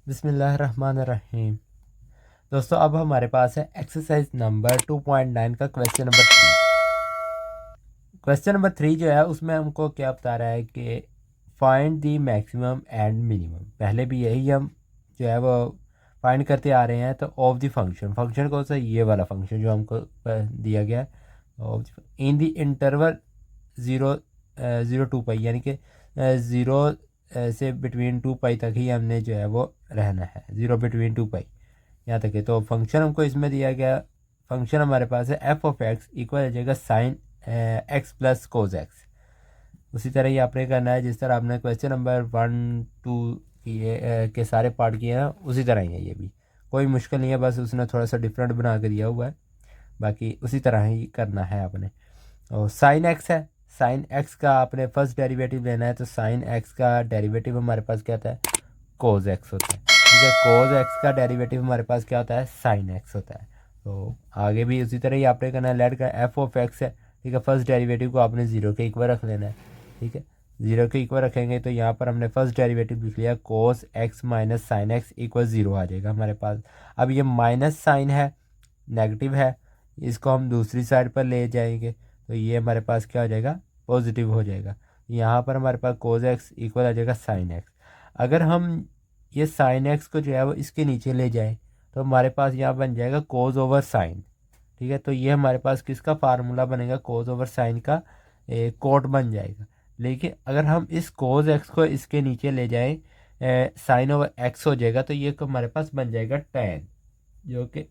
बिस्मिल्लाहिर्रहमानिर्रहीम। दोस्तों, अब हमारे पास है एक्सरसाइज नंबर 2.9 का क्वेश्चन नंबर 3। क्वेश्चन नंबर 3 जो है उसमें हमको क्या बता रहा है कि find the maximum and minimum. पहले भी यही हम जो है वो फाइंड करते आ रहे हैं। तो ऑफ द फंक्शन, फंक्शन कौन सा, ये वाला फंक्शन जो हमको दिया गया है, of in the interval zero zero two pi, यानी कि ज़ीरो से बिटवीन 2 पाई तक ही हमने जो है वो रहना है, ज़ीरो बिटवीन 2 पाई यहाँ तक है। तो फंक्शन हमको इसमें दिया गया, फंक्शन हमारे पास है एफ ऑफ एक्स इक्वल हो जाएगा sine x plus cos x. उसी तरह ही आपने करना है जिस तरह आपने क्वेश्चन नंबर 1 2 के सारे पार्ट किए हैं, उसी तरह ही है ये भी। कोई मुश्किल नहीं है, बस उसने थोड़ा सा डिफरेंट बना कर दिया हुआ है, बाकी उसी तरह ही करना है आपने। और साइन एक्स है, साइन एक्स का आपने फर्स्ट डेरिवेटिव लेना है। तो साइन एक्स का डेरिवेटिव हमारे पास क्या होता है, कोज एक्स होता है। ठीक है, कोज एक्स का डेरिवेटिव हमारे पास क्या होता है, साइन एक्स होता है। तो आगे भी उसी तरह ही आपने करना है। लेट का एफ ऑफ एक्स है, ठीक है, फर्स्ट डेरिवेटिव को आपने ज़ीरो के इक्वल रख लेना है। ठीक है, ज़ीरो के इक्वल रखेंगे तो यहाँ पर हमने फर्स्ट डेरिवेटिव लिख लिया, cos x minus sine x equal zero आ जाएगा हमारे पास। अब ये माइनस साइन है, नेगेटिव है, इसको हम दूसरी साइड पर ले जाएंगे तो ये हमारे पास क्या हो जाएगा, पॉजिटिव हो जाएगा। यहाँ पर हमारे पास कोज एक्स इक्वल आ जाएगा साइन एक्स। अगर हम ये साइन एक्स को जो है वो इसके नीचे ले जाएं तो हमारे पास यहाँ बन जाएगा कोज ओवर साइन। ठीक है, तो ये हमारे पास किसका फार्मूला बनेगा, कोज ओवर साइन का कोट बन जाएगा। लेकिन अगर हम इस कोज एक्स को इसके नीचे ले जाएं, साइन ओवर एक्स हो जाएगा, तो ये हमारे पास बन जाएगा टैन। जो कि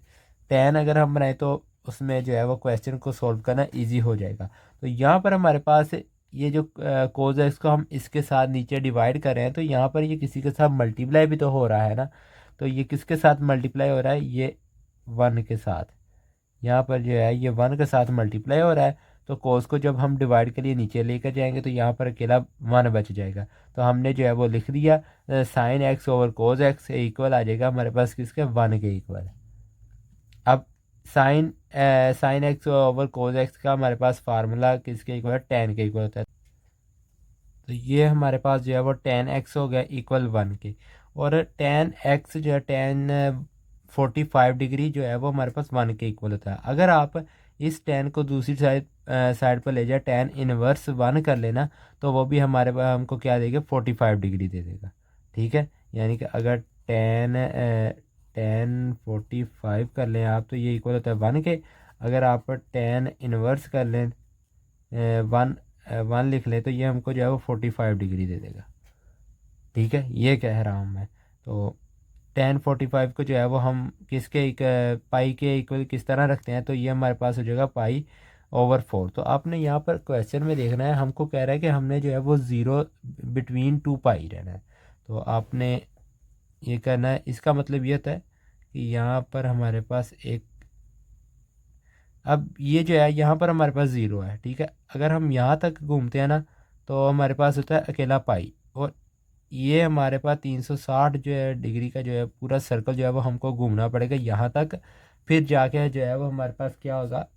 टैन अगर हम बनाए तो उसमें जो है वो क्वेश्चन को सॉल्व करना इजी हो जाएगा। तो यहाँ पर हमारे पास ये जो कोज है इसको हम इसके साथ नीचे डिवाइड कर रहे हैं, तो यहाँ पर ये किसी के साथ मल्टीप्लाई भी तो हो रहा है ना। तो ये किसके साथ मल्टीप्लाई हो रहा है, ये वन के साथ। यहाँ पर जो है ये वन के साथ मल्टीप्लाई हो रहा है। तो कोस को जब हम डिवाइड के लिए नीचे लेकर जाएंगे तो यहाँ पर अकेला वन बच जाएगा। तो हमने जो है वो लिख दिया, sine x over cos x equal आ जाएगा हमारे पास किसके, वन के इक्वल। अब sine x over cos x का हमारे पास फार्मूला किसके इक्वल है, टेन के इक्वल होता है। तो ये हमारे पास जो है वो टेन एक्स हो गया इक्वल वन के। और टेन एक्स जो है, टेन 45 डिग्री जो है वो हमारे पास वन के इक्वल होता है। अगर आप इस टेन को दूसरी साइड पर ले जाए, टेन इनवर्स वन कर लेना, तो वो भी हमारे पास हमको क्या देगा, 45 डिग्री दे देगा। ठीक है, यानी कि अगर टेन 45 कर लें आप तो ये इक्वल होता है वन के। अगर आप टेन इनवर्स कर लें, वन वन लिख लें, तो ये हमको जो है वो 45 डिग्री दे देगा। ठीक है, ये कह रहा हूँ मैं। तो टेन 45 को जो है वो हम किसके पाई के इक्वल किस तरह रखते हैं, तो ये हमारे पास हो जाएगा पाई ओवर 4। तो आपने यहाँ पर क्वेश्चन में देखना है, हमको कह रहा है कि हमने जो है वो ज़ीरो बिटवीन 2 पाई रहना है। तो आपने ये करना है, इसका मतलब ये होता है कि यहाँ पर हमारे पास एक, अब ये जो है यहाँ पर हमारे पास ज़ीरो है। ठीक है, अगर हम यहाँ तक घूमते हैं ना तो हमारे पास होता है अकेला पाई। और ये हमारे पास 360 जो है डिग्री का जो है पूरा सर्कल जो है वो हमको घूमना पड़ेगा यहाँ तक। फिर जाके जो है वो हमारे पास क्या होगा,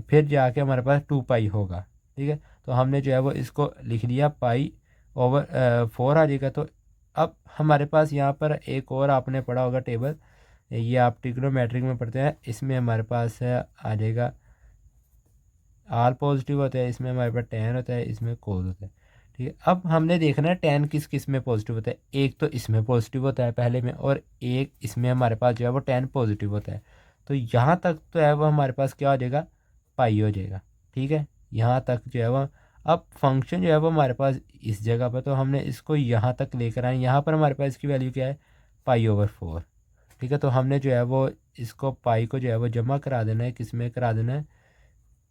फिर जाके हमारे पास 2 पाई होगा। ठीक है, तो हमने जो है वो इसको लिख लिया, पाई ओवर 4 आ जाएगा। तो अब हमारे पास यहाँ पर एक और आपने पढ़ा होगा टेबल, ये आप ट्रिग्नोमेट्रिक में पढ़ते हैं, इसमें हमारे पास आ जाएगा आर पॉजिटिव होता है, इसमें हमारे पास टेन होता है, इसमें कोज होता है। ठीक है, अब हमने देखना है टेन किस किस में पॉजिटिव होता है। एक तो इसमें पॉजिटिव होता है पहले में, और एक इसमें हमारे पास जो है वो टेन पॉजिटिव होता है। तो यहाँ तक तो है वो हमारे पास क्या हो जाएगा, पाई हो जाएगा। ठीक है, यहाँ तक जो है वो, अब फंक्शन जो है वो हमारे पास इस जगह पर, तो हमने इसको यहाँ तक लेकर आए। यहाँ पर हमारे पास इसकी वैल्यू क्या है, पाई ओवर 4। ठीक है, तो हमने जो है वो इसको पाई को जो है वो जमा करा देना है, किस में करा देना है,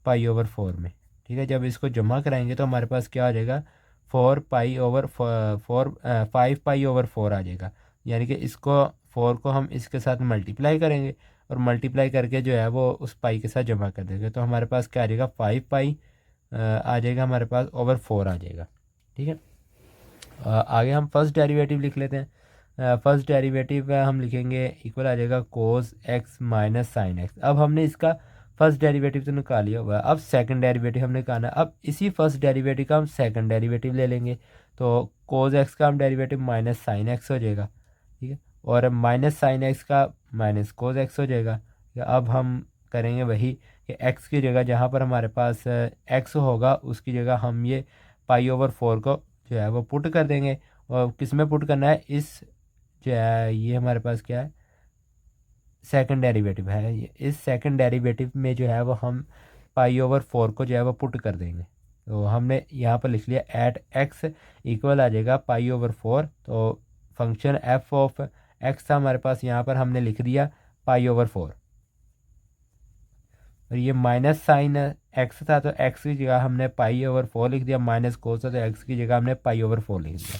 पाई ओवर 4 में। ठीक है, जब इसको जमा कराएंगे तो हमारे पास क्या आ जाएगा, 5 पाई ओवर 4 आ जाएगा। यानी कि इसको 4 को हम इसके साथ मल्टीप्लाई करेंगे, और मल्टीप्लाई करके जो है वो उस पाई के साथ जमा कर देंगे, तो हमारे पास क्या आ जाएगा, 5 पाई आ जाएगा हमारे पास ओवर 4 आ जाएगा। ठीक है, आगे हम फर्स्ट डेरिवेटिव लिख लेते हैं। फर्स्ट डेरिवेटिव हम लिखेंगे इक्वल आ जाएगा कोस एक्स माइनस साइन एक्स। अब हमने इसका फर्स्ट डेरिवेटिव तो निकाल लिया हुआ है, अब सेकंड डेरिवेटिव हमने निकालना है। अब इसी फर्स्ट डेरिवेटिव का हम सेकंड डेरिवेटिव ले लेंगे, तो कोस एक्स का हम डेरिवेटिव माइनस साइन एक्स हो जाएगा। ठीक है, और माइनस साइन एक्स का माइनस कोस एक्स हो जाएगा। अब हम करेंगे वही कि एक्स की जगह जहाँ पर हमारे पास एक्स होगा उसकी जगह हम ये पाई/4 को जो है वो पुट कर देंगे। और किस में पुट करना है, इस जो है ये हमारे पास क्या है, सेकंड डेरिवेटिव है, इस सेकंड डेरिवेटिव में जो है वो हम पाई/4 को जो है वो पुट कर देंगे। तो हमने यहाँ पर लिख लिया एट एक्स इक्वल आ जाएगा पाई/4। तो फंक्शन एफ ऑफ एक्स था हमारे पास, यहाँ पर हमने लिख दिया पाई/4। और ये माइनस साइन एक्स था तो एक्स की जगह हमने पाई/4 लिख दिया, माइनस कोस था तो एक्स की जगह हमने पाई/4 लिख दिया।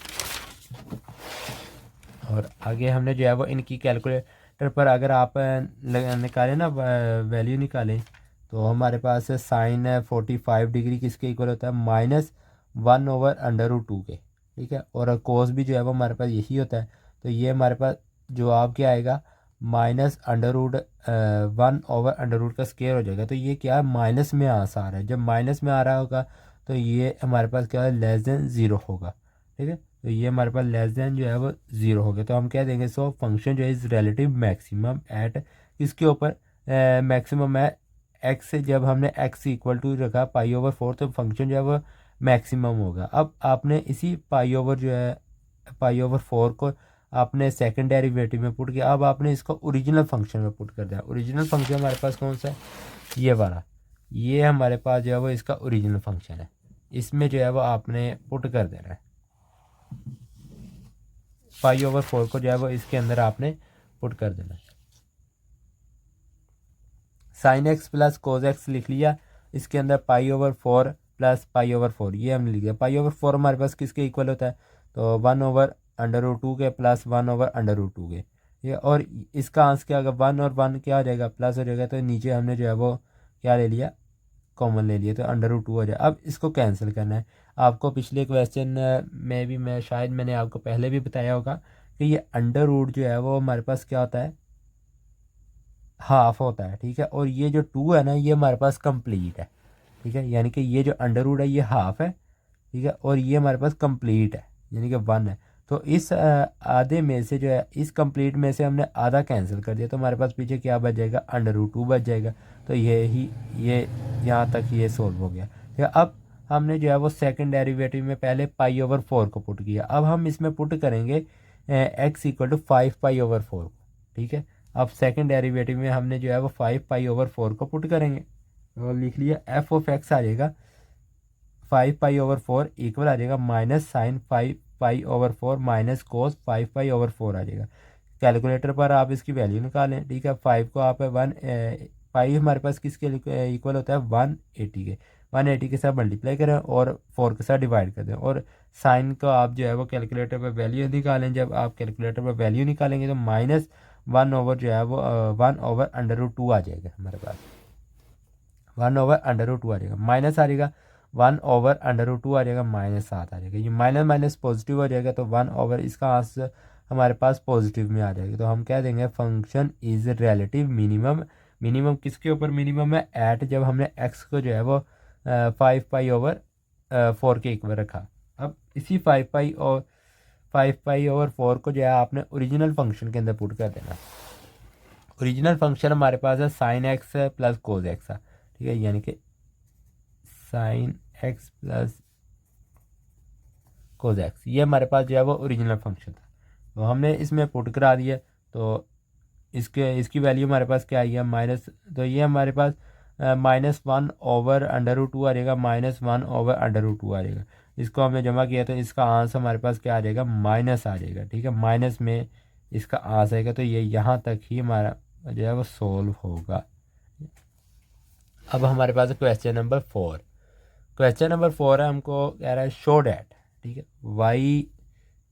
और आगे हमने जो है वो इनकी कैलकुलेटर पर अगर आप निकालें ना, वैल्यू निकालें, तो हमारे पास साइन 45 डिग्री किसके इक्वल होता है, -1/√2 के। ठीक है, और कोस भी जो है वो हमारे पास यही होता है। तो ये हमारे पास जवाब क्या आएगा, -1/√1 का स्क्वायर हो जाएगा। तो ये क्या है, माइनस में आ रहा है। जब माइनस में आ रहा होगा तो ये हमारे पास क्या है, लेस देन ज़ीरो होगा। ठीक है, तो ये हमारे पास लेस देन जो है वो ज़ीरो हो गया। तो हम क्या देंगे, सो फंक्शन जो है इज़ रिलेटिव मैक्सिमम एट किसके ऊपर, मैक्सिमम है एक्स से। जब हमने एक्स इक्वल टू रखा पाई/4 तो फंक्शन जो है वो मैक्सिमम होगा। अब आपने इसी पाई/4 को आपने सेकंड डेरिवेटिव में पुट किया। अब आपने इसको ओरिजिनल फंक्शन में पुट कर दिया। ओरिजिनल फंक्शन हमारे पास कौन सा है, ये वाला, ये हमारे पास जो है वो इसका ओरिजिनल फंक्शन है। इसमें जो है वो आपने पुट कर देना है, पाई/4 को जो है वो इसके अंदर आपने पुट कर देना है। Sine x plus cos x लिख लिया, इसके अंदर पाई/4 प्लस पाई/4 ये हमने लिख दिया। पाई/4 हमारे पास किसके इक्वल होता है, तो 1/√2 के प्लस 1/√2 के। ये और इसका आंसर क्या होगा, 1 और 1 क्या हो जाएगा, प्लस हो जाएगा। तो नीचे हमने जो है वो क्या ले लिया, कॉमन ले लिया, तो √2 हो जाए। अब इसको कैंसिल करना है। आपको पिछले क्वेश्चन में भी मैंने आपको पहले भी बताया होगा कि ये अंडर रूट जो है वो हमारे पास क्या होता है, हाफ होता है। ठीक है, और ये जो 2 है ना ये हमारे पास कंप्लीट है। ठीक है, यानी कि ये जो अंडर रूट है ये हाफ है। ठीक है, और ये हमारे पास कंप्लीट है यानी कि 1 है। तो इस आधे में से जो है, इस कंप्लीट में से हमने आधा कैंसिल कर दिया, तो हमारे पास पीछे क्या बच जाएगा, √2 बच जाएगा। तो ये यहाँ तक ये सोल्व हो गया। ठीक है, अब हमने जो है वो सेकंड डेरिवेटिव में पहले पाई/4 को पुट किया। अब हम इसमें पुट करेंगे एक्स इक्वल टू 5 पाई/4 को। ठीक है, अब सेकंड डेरिवेटिव में हमने जो है वो 5 पाई/4 को पुट करेंगे। और लिख लिया एफ ऑफ एक्स आ जाएगा 5 पाई/4 इक्वल आ जाएगा माइनस साइन 5 पाई/4 माइनस कोस 5 पाई/4 आ जाएगा। कैलकुलेटर पर आप इसकी वैल्यू निकालें। ठीक है, 5 को आप 1 पाई हमारे पास किसके इक्वल होता है, 180 के। 180 के साथ मल्टीप्लाई करें और 4 के साथ डिवाइड कर दें। और साइन को आप जो है वो कैलकुलेटर पर वैल्यू निकालें। जब आप कैलकुलेटर पर वैल्यू निकालेंगे तो -1 जो है वो 1/√2 आ जाएगा हमारे पास। 1/√2 आ जाएगा, माइनस आ जाएगा 1/√2 आ जाएगा, -7 आ जाएगा। ये माइनस माइनस पॉजिटिव हो जाएगा तो 1 इसका आंसर हमारे पास पॉजिटिव में आ जाएगा। तो हम कह देंगे function is relative minimum. Minimum किसके ऊपर मिनिमम है, एट जब हमने एक्स को जो है वो 5 पाई/4 के इक्वल रखा। अब इसी 5 पाई/4 को जो है आपने ओरिजिनल फंक्शन के अंदर पुट कर देना। ओरिजिनल फंक्शन हमारे पास है sine x plus cos x. ठीक है, यानी कि sine x plus cos x ये हमारे पास जो है वो ओरिजिनल फंक्शन था। तो हमने इसमें पुट करा दिया। तो इसकी वैल्यू हमारे पास क्या आई है, माइनस। तो ये हमारे पास -1/√2 आ जाएगा, -1/√2 आ जाएगा। इसको हमने जमा किया तो इसका आंसर हमारे पास क्या आ जाएगा, माइनस आ जाएगा। ठीक है, माइनस में इसका आंसर आएगा। तो ये यहाँ तक ही हमारा जो है वो सोल्व होगा। अब हमारे पास क्वेश्चन नंबर 4। क्वेश्चन नंबर 4 है, हमको कह रहा है शो डैट। ठीक है, y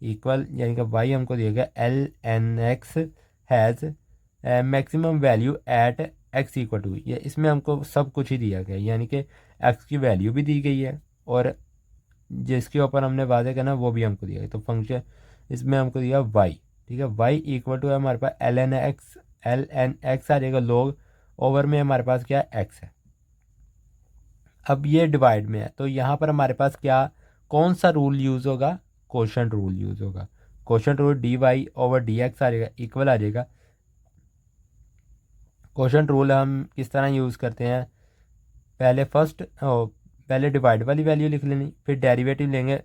इक्वल यानी कि y हमको दिया गया ln(x) has maximum value at x equal to, ये इसमें हमको सब कुछ ही दिया गया यानी कि x की वैल्यू भी दी गई है और जिसके ऊपर हमने वादे करना वो भी हमको दिया गया। तो फंक्शन इसमें हमको दिया y। ठीक है, y इक्वल टू है हमारे पास ln(x) आ जाएगा, लोग ओवर में हमारे पास क्या x है। अब ये डिवाइड में है तो यहाँ पर हमारे पास क्या, कौन सा रूल यूज़ होगा, क्वोशंट रूल यूज़ होगा। Question rule D Y over D X आ जाएगा इक्वल आ जाएगा। क्वेश्चन रूल हम किस तरह यूज़ करते हैं, पहले डिवाइड वाली वैल्यू लिख लेनी, फिर डेरिवेटिव लेंगे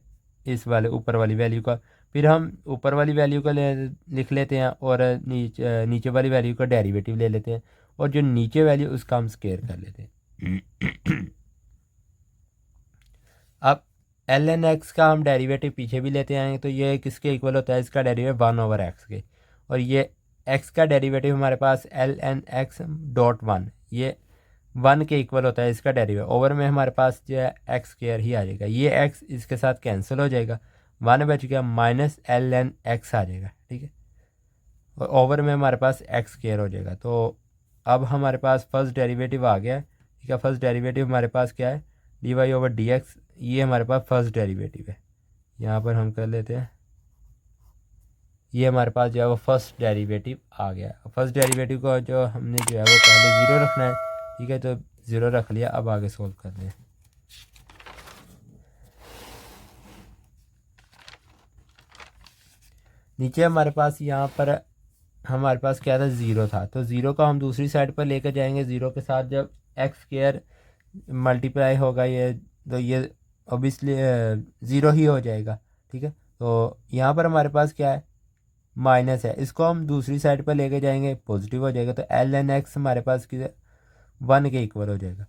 इस वाले ऊपर वाली वैल्यू का, फिर हम ऊपर वाली वैल्यू का लिख लेते हैं और नीचे वाली वैल्यू का डेरिवेटिव ले लेते हैं, और जो नीचे वैल्यू उसका हम स्केयर कर लेते हैं। अब एल एन एक्स का हम डेरिवेटिव पीछे भी लेते हैं, तो ये किसके इक्वल होता है, इसका डेरिवेटिव 1/x के, और ये x का डेरिवेटिव हमारे पास L N X dot one, ये 1 के इक्वल होता है इसका डेरिवेटिव। ओवर में हमारे पास जो है एक्स स्क्वायर ही आ जाएगा, ये x इसके साथ कैंसिल हो जाएगा, 1 बच गया, माइनस एल एन एक्स आ जाएगा, ठीक है, और ओवर में हमारे पास एक्स स्क्वायर हो जाएगा। तो अब हमारे पास फर्स्ट डेरिवेटिव आ गया है, ठीक है। फर्स्ट डेरिवेटिव हमारे पास क्या है, d Y over D x, ये हमारे पास फर्स्ट डेरिवेटिव है। यहाँ पर हम कर लेते हैं, ये हमारे पास जो है वो फर्स्ट डेरिवेटिव आ गया। फर्स्ट डेरिवेटिव को जो हमने जो है वो पहले ज़ीरो रखना है, ठीक है, तो ज़ीरो रख लिया। अब आगे सोल्व करते हैं। नीचे हमारे पास यहाँ पर हमारे पास क्या था, ज़ीरो था, तो ज़ीरो को हम दूसरी साइड पर लेकर जाएंगे। ज़ीरो के साथ जब एक्स स्क्वायर मल्टीप्लाई होगा ये, तो ये ऑब्वियसली ज़ीरो ही हो जाएगा, ठीक है। तो यहाँ पर हमारे पास क्या है, माइनस है, इसको हम दूसरी साइड पर लेके जाएंगे, पॉजिटिव हो जाएगा। तो एल एन एक्स हमारे पास 1 के इक्वल हो जाएगा,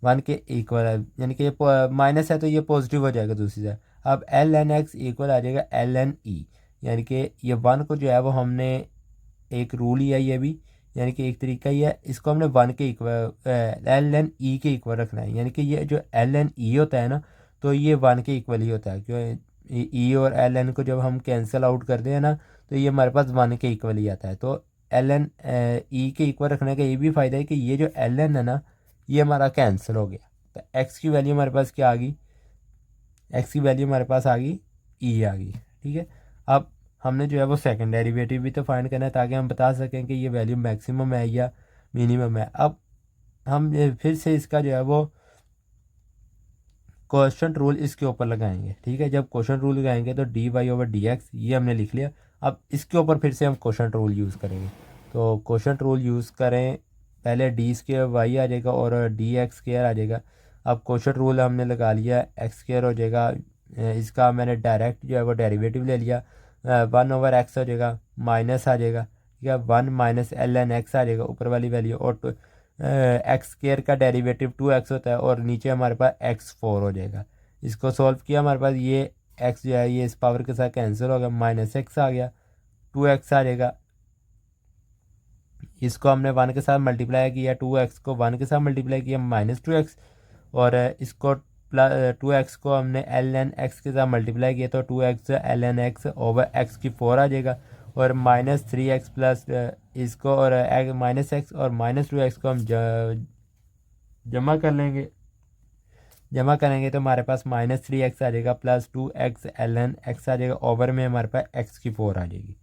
1 के इक्वल है, यानी कि ये माइनस है तो ये पॉजिटिव हो जाएगा दूसरी साइड। अब एल एन एक्स इक्वल आ जाएगा एल एन ई, यानी कि ये 1 को जो है वो हमने एक रूल ही है ये भी, यानी कि एक तरीका ही है, इसको हमने 1 के इक्वल एल एन ई के इक्वल रखना है। यानी कि ये जो एल एन ई होता है ना, तो ये 1 के इक्वल ही होता है, क्यों ई और एल एन को जब हम कैंसिल आउट करते हैं ना, तो ये हमारे पास 1 के इक्वल ही आता है। तो एल एन ई के इक्वल रखने का ये भी फ़ायदा है कि ये जो एल एन है ना, ये हमारा कैंसिल हो गया। तो एक्स की वैल्यू हमारे पास क्या आ गई, एक्स की वैल्यू हमारे पास आ गई ई आ गई, ठीक है। अब हमने जो है वो सेकंड डेरिवेटिव भी तो फाइंड करना है, ताकि हम बता सकें कि ये वैल्यू मैक्सिमम है या मिनिमम है। अब हम फिर से इसका जो है वो क्वेश्चन रूल इसके ऊपर लगाएंगे, ठीक है। जब क्वेश्चन रूल लगाएंगे तो d Y over D x ये हमने लिख लिया। अब इसके ऊपर फिर से हम क्वेश्चन रूल यूज़ करेंगे। तो क्वेश्चन रूल यूज़ करें, पहले डी स्क्वायर वाई आ जाएगा और डी एक्स स्क्वायर आ जाएगा। अब क्वेश्चन रूल हमने लगा लिया, एक्स स्क्वायर हो जाएगा, इसका मैंने डायरेक्ट जो है वो डेरिवेटिव ले लिया, 1/x हो जाएगा, माइनस आ जाएगा, ठीक है, 1 माइनस एल एन एक्स आ जाएगा ऊपर वाली वैल्यू, और एक्स स्क्वायर का डेरिवेटिव 2x होता है, और नीचे हमारे पास x4 हो जाएगा। इसको सॉल्व किया, हमारे पास ये x जो है ये इस पावर के साथ कैंसिल हो गया, माइनस एक्स आ गया, 2x आ जाएगा। इसको हमने 1 के साथ मल्टीप्लाई किया, 2x को 1 के साथ मल्टीप्लाई किया, -2x, और इसको प्लस 2x को हमने एल एन एक्स के साथ मल्टीप्लाई किया, तो 2x L N x over x की 4 आ जाएगा, और -3x प्लस इसको और -x और -2x को हम जमा कर लेंगे। जमा करेंगे तो हमारे पास -3x आ जाएगा, plus 2x L N X आ जाएगा, ओवर में हमारे पास x की 4 आ जाएगी।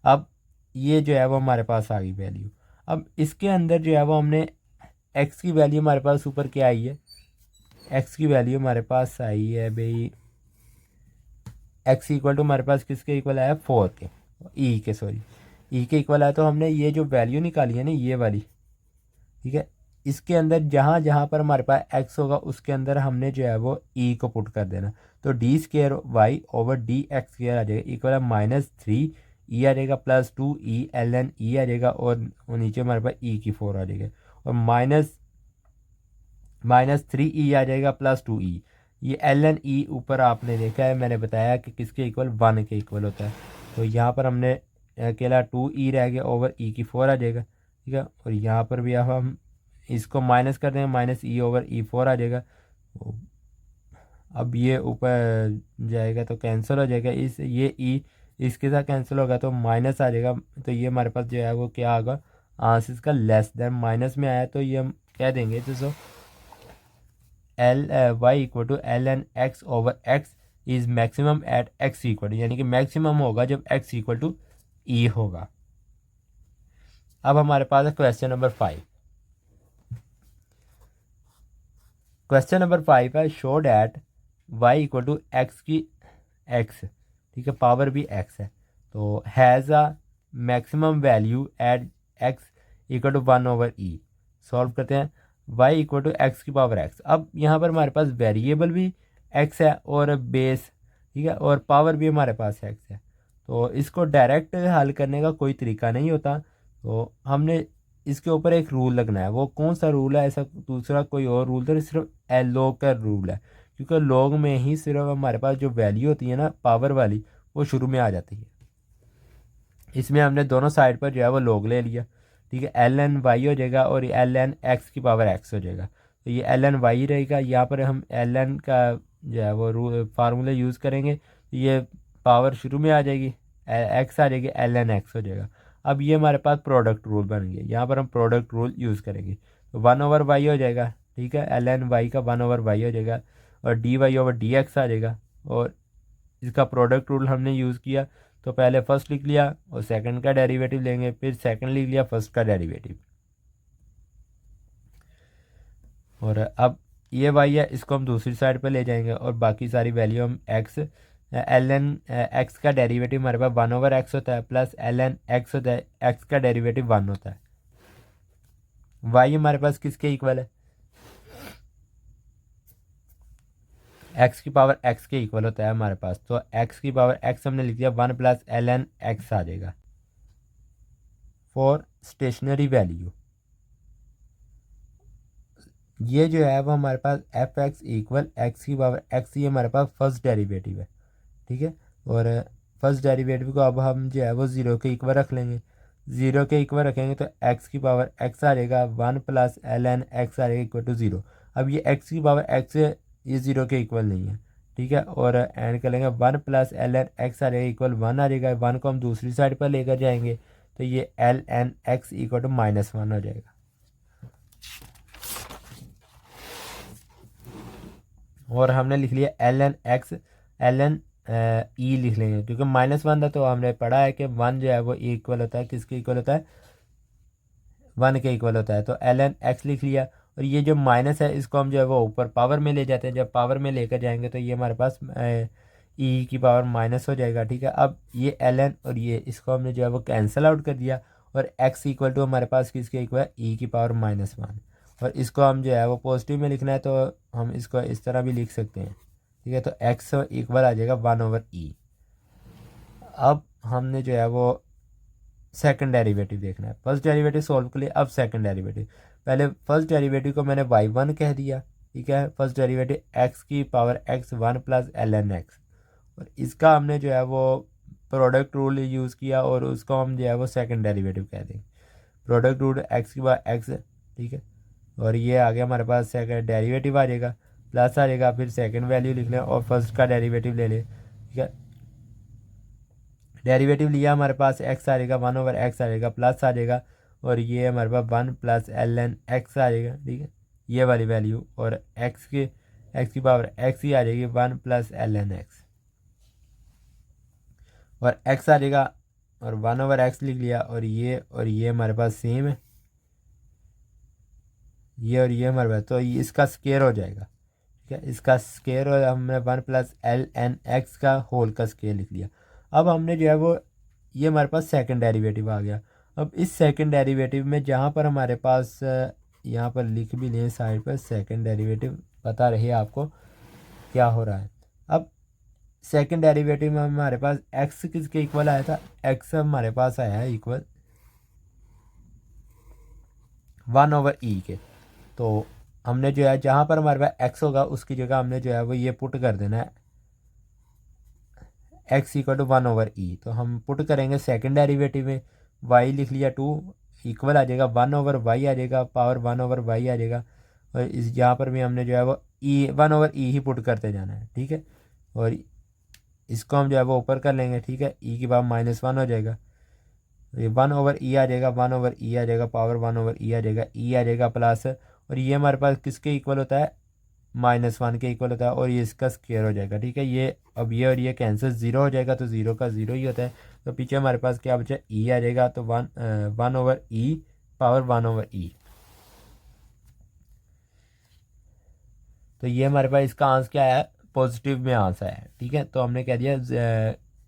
अब ये जो है वो हमारे पास आ गई वैल्यू। अब इसके अंदर जो है वो हमने x की वैल्यू हमारे पास ऊपर क्या आई है, x की वैल्यू हमारे पास आई है भाई, x इक्वल टू हमारे पास किसके इक्वल आया, 4 के, ई के, सॉरी ई के इक्वल आया। तो हमने ये जो वैल्यू निकाली है ना, ये वाली, ठीक है, इसके अंदर जहाँ जहाँ पर हमारे पास x होगा उसके अंदर हमने जो है वो e को पुट कर देना। तो D square Y over D X square आ जाएगा इक्वल -3 ई आ जाएगा, plus 2 E L N E आ जाएगा, और नीचे हमारे पास e की 4 आ जाएगा, और -3 ई आ जाएगा, प्लस 2 ई। ये एल एन ई ऊपर आपने देखा है, मैंने बताया कि किसके इक्वल, 1 के इक्वल होता है। तो यहाँ पर हमने अकेला 2 ई रह गया, ओवर ई की 4 आ जाएगा, ठीक है, और यहाँ पर भी अब हम इसको माइनस कर देंगे, -e ओवर e4 आ जाएगा। अब ये ऊपर जाएगा तो कैंसिल हो जाएगा, ये e इसके साथ कैंसिल होगा तो माइनस आ जाएगा। तो ये हमारे पास जो है वो क्या होगा, आंसर इसका लेस देन, माइनस में आया तो ये हम कह देंगे दोस्तों l y equal to l N x over x is maximum at x equal, यानी कि मैक्सिमम होगा जब x इक्वल टू ई होगा। अब हमारे पास है क्वेश्चन नंबर 5। क्वेश्चन नंबर 5 है, show that y equal to x की एक्स ठीक है, पावर भी x है, तो has a maximum value at x equal to 1/e। Solve करते हैं, y इक्वल टू एक्स की पावर x। अब यहाँ पर हमारे पास वेरिएबल भी x है और बेस, ठीक है, और पावर भी हमारे पास x है। तो इसको डायरेक्ट हल करने का कोई तरीका नहीं होता, तो हमने इसके ऊपर एक रूल लगना है। वो कौन सा रूल है? ऐसा दूसरा कोई और रूल तो नहीं, सिर्फ लॉग का रूल है, क्योंकि लॉग में ही सिर्फ हमारे पास जो वैल्यू होती है ना पावर वाली, वो शुरू में आ जाती है। इसमें हमने दोनों साइड पर जो है वो लॉग ले लिया, ठीक है, एल एन वाई हो जाएगा और एल एन एक्स की पावर एक्स हो जाएगा। तो ये एल एन वाई रहेगा, यहाँ पर हम एल एन का जो है वो रूल फार्मूला यूज़ करेंगे, तो ये पावर शुरू में आ जाएगी, एक्स आ जाएगी, एल एन एक्स हो जाएगा। अब ये हमारे पास प्रोडक्ट रूल बन गया, यहाँ पर हम प्रोडक्ट रूल यूज़ करेंगे, तो 1/y हो जाएगा, ठीक है, एल एन वाई का 1/y हो जाएगा, और D Y over D X आ जाएगा। और इसका प्रोडक्ट रूल हमने यूज़ किया, तो पहले फर्स्ट लिख लिया और सेकंड का डेरिवेटिव लेंगे, फिर सेकंड लिख लिया फर्स्ट का डेरिवेटिव। और अब ये वाई है, इसको हम दूसरी साइड पर ले जाएंगे और बाकी सारी वैल्यू हम एक्स, एल एन एक्स का डेरिवेटिव हमारे पास 1/x होता है, प्लस एल एन एक्स होता है, एक्स का डेरिवेटिव 1 होता है। वाई हमारे पास किसके इक्वल है? एक्स की पावर एक्स के इक्वल होता है हमारे पास, तो एक्स की पावर एक्स हमने लिख दिया 1 प्लस एल एन एक्स आ जाएगा फॉर स्टेशनरी वैल्यू। ये जो है वो हमारे पास एफ एक्स इक्वल एक्स की पावर एक्स, ये हमारे पास फर्स्ट डेरिवेटिव है, ठीक है। और फर्स्ट डेरिवेटिव को अब हम जो है वो ज़ीरो के इक्वल रख लेंगे, ज़ीरो के इक्वल रखेंगे तो एक्स की पावर एक्स आ जाएगा 1 प्लस एल एन एक्स आ जाएगा इक्वल टू ज़ीरो। अब ये एक्स की पावर एक्स ये ज़ीरो के इक्वल नहीं है, ठीक है, और एंड कर लेंगे 1 प्लस एल एन एक्स आ जाएगा इक्वल 1 आ जाएगा, 1 को हम दूसरी साइड पर लेकर जाएंगे, तो ये l N x equal to -1 हो जाएगा। और हमने लिख लिया l N x, l N e लिख लेंगे, क्योंकि -1 था, तो हमने पढ़ा है कि 1 जो है वो इक्वल होता है, किसके इक्वल होता है? 1 के इक्वल होता है, तो एल एन एक्स लिख लिया। और ये जो माइनस है इसको हम जो है वो ऊपर पावर में ले जाते हैं, जब पावर में लेकर जाएंगे तो ये हमारे पास ई की पावर माइनस हो जाएगा, ठीक है। अब ये एल एन और ये इसको हमने जो है वो कैंसिल आउट कर दिया, और एक्स इक्वल टू हमारे पास किसके इक्वल है? ई की पावर -1। और इसको हम जो है वो पॉजिटिव में लिखना है, तो हम इसको इस तरह भी लिख सकते हैं, ठीक है, तो एक्स इक्वल आ जाएगा 1/e। अब हमने जो है वो सेकंड डेरिवेटिव देखना है, फर्स्ट डेरिवेटिव सॉल्व के लिए अब सेकंड डेरिवेटिव। पहले फर्स्ट डेरिवेटिव को मैंने y1 कह दिया, ठीक है, फर्स्ट डेरिवेटिव एक्स की power x 1 plus l N x, और इसका हमने जो है वो प्रोडक्ट रूल यूज़ किया, और उसको हम जो है वो सेकंड डेरिवेटिव कह देंगे। प्रोडक्ट रूल एक्स की पावर एक्स, ठीक है, और ये आ गया हमारे पास सेकंड डेरिवेटिव आ जाएगा, प्लस आ जाएगा, फिर सेकंड वैल्यू लिख लें और फर्स्ट का डेरिवेटिव ले लें, ठीक है। डेरिवेटिव लिया, हमारे पास एक्स आ जाएगा 1/x आ जाएगा, प्लस आ जाएगा, और ये हमारे पास 1 प्लस एल एन एक्स आ जाएगा, ठीक है, ये वाली वैल्यू, और एक्स की पावर एक्स ही आ जाएगी 1 प्लस एल एन एक्स, और एक्स आ जाएगा, और 1/x लिख लिया, और ये हमारे पास सेम है, ये और ये हमारे पास, तो ये इसका स्केयर हो जाएगा, ठीक है, इसका स्केयर हो, हमने 1 प्लस एल एन एक्स का होल का स्केयर लिख लिया। अब हमने जो है वो ये हमारे पास सेकंड डेरिवेटिव आ गया। अब इस सेकंड डेरिवेटिव में जहाँ पर हमारे पास यहाँ पर लिख भी लें साइड पर, सेकंड डेरिवेटिव पता रहे आपको क्या हो रहा है। अब सेकंड डेरिवेटिव में हमारे पास एक्स किसके इक्वल आया था? एक्स हमारे पास आया है इक्वल 1/e के। तो हमने जो है जहाँ पर हमारे पास एक्स होगा उसकी जगह हमने जो है वो ये पुट कर देना है एक्स इक्वल टू 1/e। तो हम पुट करेंगे सेकंड डेरिवेटिव में, वाई लिख लिया 2 इक्वल आ जाएगा 1/y आ जाएगा, पावर 1/y आ जाएगा, और इस यहाँ पर भी हमने जो है वो ई 1/e ही पुट करते जाना है, ठीक है। और इसको हम जो है वो ऊपर कर लेंगे, ठीक है, ई की पावर -1 हो जाएगा, ये 1/e आ जाएगा, 1/e आ जाएगा, पावर 1/e आ जाएगा, ई आ जाएगा प्लस, और ये हमारे पास किसके इक्वल होता है? -1 के इक्वल होता है, और ये इसका स्क्वायर हो जाएगा, ठीक है। ये अब ये और ये कैंसिल, ज़ीरो हो जाएगा, तो ज़ीरो का ज़ीरो ही होता है, तो पीछे हमारे पास क्या बचा? ई आ जाएगा, तो 1/e पावर 1/e। तो ये हमारे पास इसका आंसर क्या है? पॉजिटिव में आंसर है, ठीक है। तो हमने कह दिया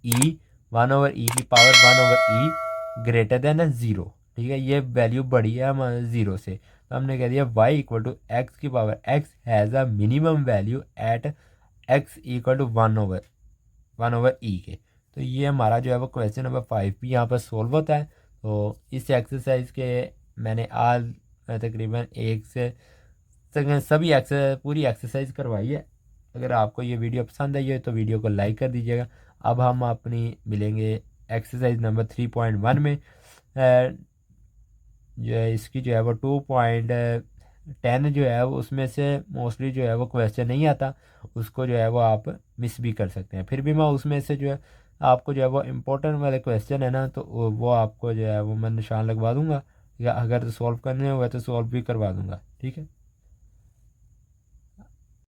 ई 1/e की पावर 1/e ग्रेटर देन 0। ठीक है, ये वैल्यू बड़ी है हमारे 0 से, तो हमने कह दिया y इक्वल टू एक्स की power x has a minimum value at x equal to 1/e के। तो ये हमारा जो है वो क्वेश्चन नंबर 5 भी यहाँ पर सोल्व होता है। तो इस एक्सरसाइज के मैंने आज तकरीबन एक से सभी पूरी एक्सरसाइज करवाई है। अगर आपको ये वीडियो पसंद आई है तो वीडियो को लाइक कर दीजिएगा। अब हम अपनी मिलेंगे एक्सरसाइज नंबर 3.1 में। जो है इसकी जो है वो 2.10 जो है वो उसमें से मोस्टली जो है वो क्वेश्चन नहीं आता, उसको जो है वो आप मिस भी कर सकते हैं। फिर भी मैं उसमें से जो है आपको जो है वो इम्पोर्टेंट वाले क्वेश्चन है ना, तो वो आपको जो है वो मैं निशान लगवा दूंगा, या अगर सॉल्व करने हुए तो सॉल्व भी करवा दूंगा। ठीक है।